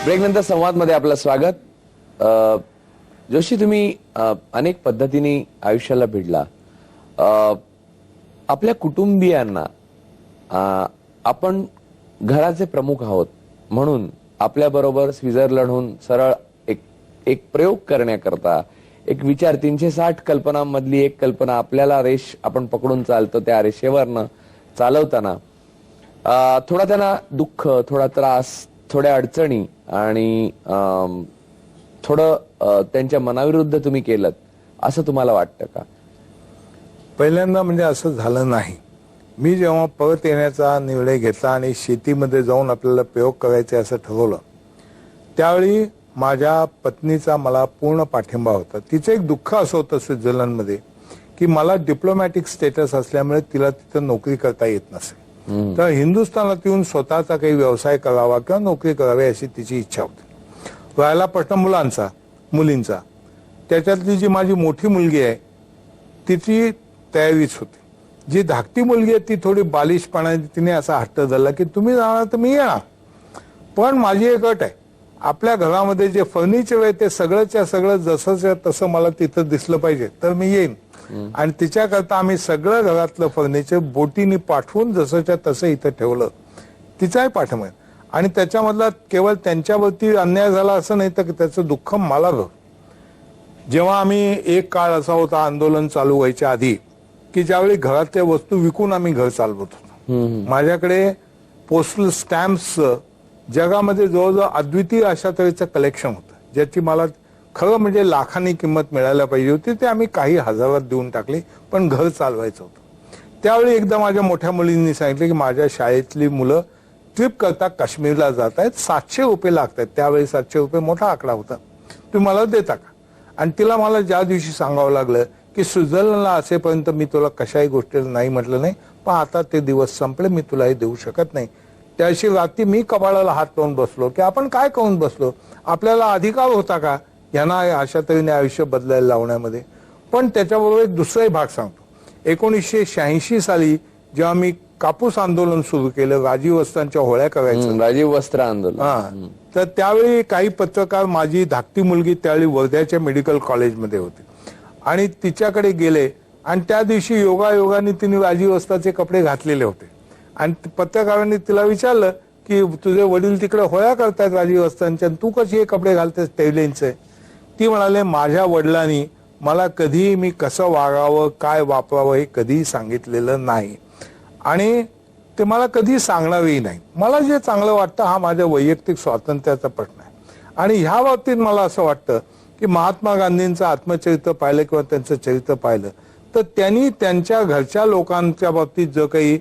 ब्रेकनंतर संवादमध्ये आपलं स्वागत। जोशी, तुम्ही अनेक पद्धतीने आयुष्याला भिडला। आपल्या कुटुंबियांना आपण घराचे प्रमुख आहोत म्हणून आपल्या बरोबर स्वित्झर्लंडहून सरळ एक प्रयोग करण्याकरता एक विचार 360 कल्पनांमधली एक कल्पना आपल्याला रेष आपण पकडून चालतो, त्या रेषेवरनं चालवताना थोडा त्यांना दुःख, थोडा त्रास, थोड्या अडचणी आणि थोडं त्यांच्या मनाविरुद्ध तुम्ही केलं असं तुम्हाला वाटतं का? पहिल्यांदा म्हणजे असं झालं नाही। मी जेव्हा परत येण्याचा निर्णय घेतला आणि शेतीमध्ये जाऊन आपल्याला प्रयोग करायचे असं ठरवलं, त्यावेळी माझ्या पत्नीचा मला पूर्ण पाठिंबा होता। तिचं एक दुःख असं होतं स्वित्झर्लंडमध्ये की मला डिप्लोमॅटिक स्टेटस असल्यामुळे तिला तिथं नोकरी करता येत नसे, तर हिंदुस्थानात येऊन स्वतःचा काही व्यवसाय करावा किंवा नोकरी करावी अशी तिची इच्छा होती। राहिला प्रश्न मुलींचा, त्याच्यातली जी माझी मोठी मुलगी आहे तिची तयारीच होती। जी धाकटी मुलगी आहे ती थोडी बालिशपणाने तिने असा हट्ट धरला की तुम्ही जाणार तर मी येणार, पण माझी एक अट आहे, आपल्या घरामध्ये जे फर्निचर आहे ते सगळंच्या सगळं जसंच्या तसं मला तिथं दिसलं पाहिजे तर मी येईन। आणि तिच्याकरता आम्ही सगळं घरातलं फर्निचर बोटीने पाठवून जसंच्या तसं इथं ठेवलं। तिचाही पाठिंबा आहे आणि त्याच्यामधला केवळ त्यांच्यावरती अन्याय झाला असं नाही तर त्याचं दुःख मला झालं। जेव्हा आम्ही एक काळ असा होता आंदोलन चालू व्हायच्या आधी की ज्यावेळी घरातल्या वस्तू विकून आम्ही घर चालवत होतो। माझ्याकडे पोस्टल स्टॅम्प्स जगामध्ये जवळजवळ अद्वितीय अशा तऱ्हेचं कलेक्शन होतं, ज्याची मला खरं म्हणजे लाखांनी किंमत मिळायला पाहिजे होती। ते आम्ही काही हजारात देऊन टाकले, पण घर चालवायचं होतं। त्यावेळी एकदा माझ्या मोठ्या मुलींनी सांगितलं की माझ्या शाळेतली मुलं ट्रिप करता काश्मीरला जात आहेत, 700 रुपये लागतात। त्यावेळी 700 रुपये मोठा आकडा होता, तुम्ही मला देता का? आणि तिला मला ज्या दिवशी सांगावं लागलं की स्वित्झर्लंडला असेपर्यंत मी तुला कशाही गोष्टीला नाही म्हटलं नाही, पण आता ते दिवस संपले, मी तुला हे देऊ शकत नाही। त्याशी रात्री मी कपाळाला हात लावून बसलो की आपण काय करून बसलो, आपल्याला अधिकार होता का यांना अशा तऱ्हेने आयुष्य बदलायला लावण्यामध्ये? पण त्याच्याबरोबर एक दुसराही भाग सांगतो। 1986 साली जेव्हा मी कापूस आंदोलन सुरू केलं, राजीव वस्त्रांच्या होळ्या करायचं, राजीव वस्त्र आंदोलन, तर त्यावेळी काही पत्रकार, माझी धाकटी मुलगी त्यावेळी वर्ध्याच्या मेडिकल कॉलेजमध्ये होती आणि तिच्याकडे गेले आणि त्या दिवशी योगायोगाने तिने राजीव वस्त्राचे कपडे घातलेले होते आणि पत्रकारांनी तिला विचारलं की तुझे वडील तिकडे होळ्या करतायत राजीव वस्त्रांच्या, तू कशी हे कपडे घालतेस टेवलेंचे? ती म्हणाले माझ्या वडिलांनी मला कधीही मी कसं वागावं, काय वापरावं हे कधीही सांगितलेलं नाही आणि ते मला कधी सांगणारही नाही। मला जे चांगलं वाटतं हा माझ्या वैयक्तिक स्वातंत्र्याचा प्रश्न आहे आणि ह्या बाबतीत मला असं वाटतं की महात्मा गांधींचं आत्मचरित्र पाहिलं किंवा त्यांचं चरित्र पाहिलं तर त्यांनी त्यांच्या घरच्या लोकांच्या बाबतीत जो काही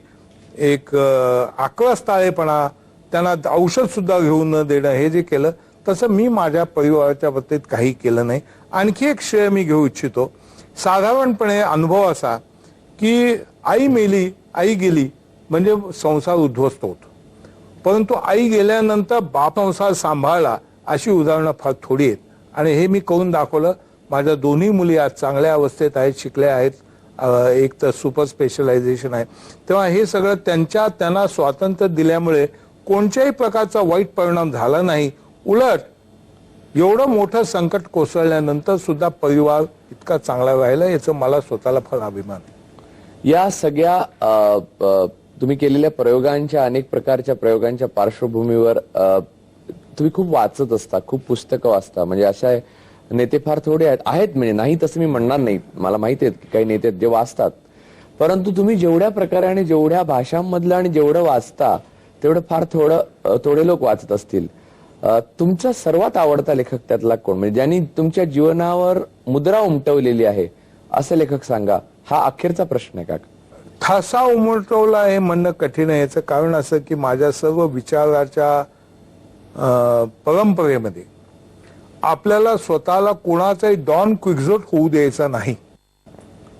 एक आक्रस्ताळेपणा, त्यांना औषध सुद्धा घेऊन न देणं, हे जे केलं तसं मी माझ्या परिवाराच्या बाबतीत काही केलं नाही। आणखी एक श्रेय मी घेऊ इच्छितो। साधारणपणे अनुभव असा की आई मेली, आई गेली म्हणजे संसार उद्ध्वस्त होतो, परंतु आई गेल्यानंतर बाप संसार सांभाळला अशी उदाहरणं फार थोडी आहेत आणि हे मी करून दाखवलं। माझ्या दोन्ही मुली आज चांगल्या अवस्थेत आहेत, शिकल्या आहेत, एक तर सुपर स्पेशलायझेशन आहे। तेव्हा हे सगळं त्यांना स्वातंत्र्य दिल्यामुळे कोणत्याही प्रकारचा वाईट परिणाम झाला नाही, उलट एवढं मोठं संकट कोसळल्यानंतर सुद्धा परिवार इतका चांगला राहिला याचं मला स्वतःला फार अभिमान आहे। या सगळ्या तुम्ही केलेल्या प्रयोगांच्या, अनेक प्रकारच्या प्रयोगांच्या पार्श्वभूमीवर तुम्ही खूप वाचत असता, खूप पुस्तकं वाचता, म्हणजे अशा नेते फार थोडे आहेत म्हणजे नाही तसं मी म्हणणार नाही, मला माहिती आहे की काही नेते जे वाचतात, परंतु तुम्ही जेवढ्या प्रकारे आणि जेवढ्या भाषांमधलं आणि जेवढं वाचता तेवढं फार थोडे लोक वाचत असतील। तुमचा सर्वात आवडता लेखक त्यातला कोण, म्हणजे ज्यांनी तुमच्या जीवनावर मुद्रा उमटवलेली आहे असं लेखक सांगा? हा अखेरचा प्रश्न आहे का? ठसा उमटवला हे म्हणणं कठीण आहे। याचं कारण असं की माझ्या सर्व विचाराच्या परंपरेमध्ये आपल्याला स्वतःला कोणाचाही डॉन क्विक्झोट होऊ द्यायचा नाही,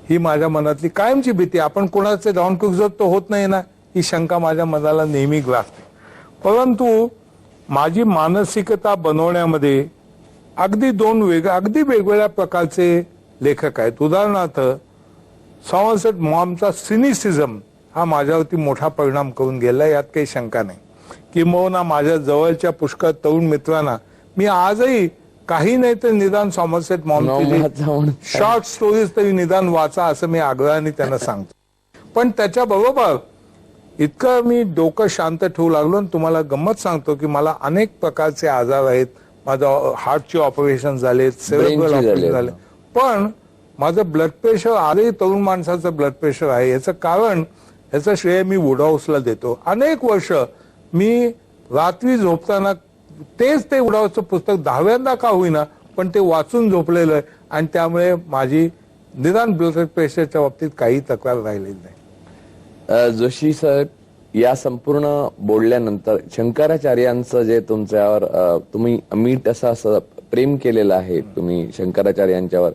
ही माझ्या मनातली कायमची भीती। आपण कोणाचे डॉन क्विक्झोट तर होत नाही ना, ही शंका माझ्या मनाला नेहमी ग्रासते। परंतु माझी मानसिकता बनवण्यामध्ये अगदी अगदी वेगवेगळ्या प्रकारचे लेखक आहेत। उदाहरणार्थ सॉमरसेट मॉमचा सिनिसिझम हा माझ्यावरती मोठा परिणाम करून गेला, यात काही शंका नाही। किंबहुना माझ्या जवळच्या पुष्कळ तरुण मित्रांना मी आजही काही नाही तर निदान सॉमरसेट मॉम शॉर्ट स्टोरीज तरी निदान वाचा असं मी आग्रहाने त्यांना सांगतो. पण त्याच्याबरोबर इतकं मी डोकं शांत ठेवू लागलो आणि तुम्हाला गंमत सांगतो की मला अनेक प्रकारचे आजार आहेत. माझं हार्टचे ऑपरेशन झाले, सेरेब्रल ऑपरेशन झाले, पण माझं ब्लड प्रेशर आजही तरुण माणसाचं ब्लड प्रेशर आहे. याचं कारण, याचं श्रेय मी वुड हाऊसला देतो. अनेक वर्ष मी रात्री झोपताना तेच ते वुड हाऊसचं पुस्तक 10व्यांदा का होईना पण ते वाचून झोपलेलं आहे आणि त्यामुळे माझी निदान ब्लड प्रेशरच्या बाबतीत काही तक्रार राहिलेली नाही. जोशी सर, या संपूर्ण बोलल्यानंतर शंकराचार्यांचं जे तुमच्यावर तुम्ही अमीट असं प्रेम केलेलं आहे तुम्ही शंकराचार्यांच्यावर,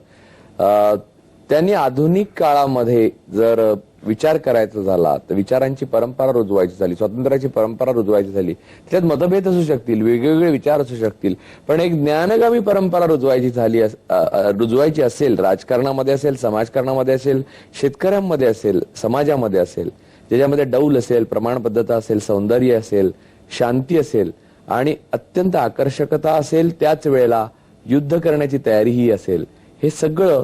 त्यांनी आधुनिक काळामध्ये जर विचार करायचा झाला तर विचारांची परंपरा रुजवायची झाली, स्वातंत्र्याची परंपरा रुजवायची झाली, त्याच्यात मतभेद असू शकतील, वेगवेगळे विचार असू शकतील, पण एक ज्ञानगामी परंपरा रुजवायची असेल, राजकारणामध्ये असेल, समाजकारणामध्ये असेल, शेतकऱ्यांमध्ये असेल, समाजामध्ये असेल, ज्याच्यामध्ये डौल असेल, प्रमाणबद्धता असेल, सौंदर्य असेल, शांती असेल आणि अत्यंत आकर्षकता असेल, त्याच वेळेला युद्ध करण्याची तयारीही असेल, हे सगळं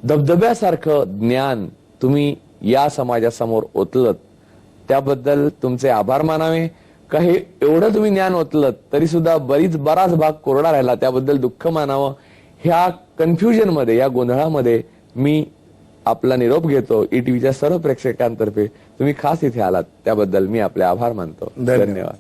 धबधब्यासारखं ज्ञान तुम्ही या समाजासमोर ओतलत, त्याबद्दल तुमचे आभार मानावे. का हे एवढं तुम्ही ज्ञान ओतलत तरी सुद्धा बराच भाग कोरडा राहिला, त्याबद्दल दुःख मानावं. ह्या कन्फ्युजनमध्ये, या गोंधळामध्ये मी आपला निरोप घेतो. ईटीव्हीच्या सर्व प्रेक्षकांतर्फे तुम्ही खास इथे आलात त्याबद्दल मी आपले आभार मानतो. धन्यवाद.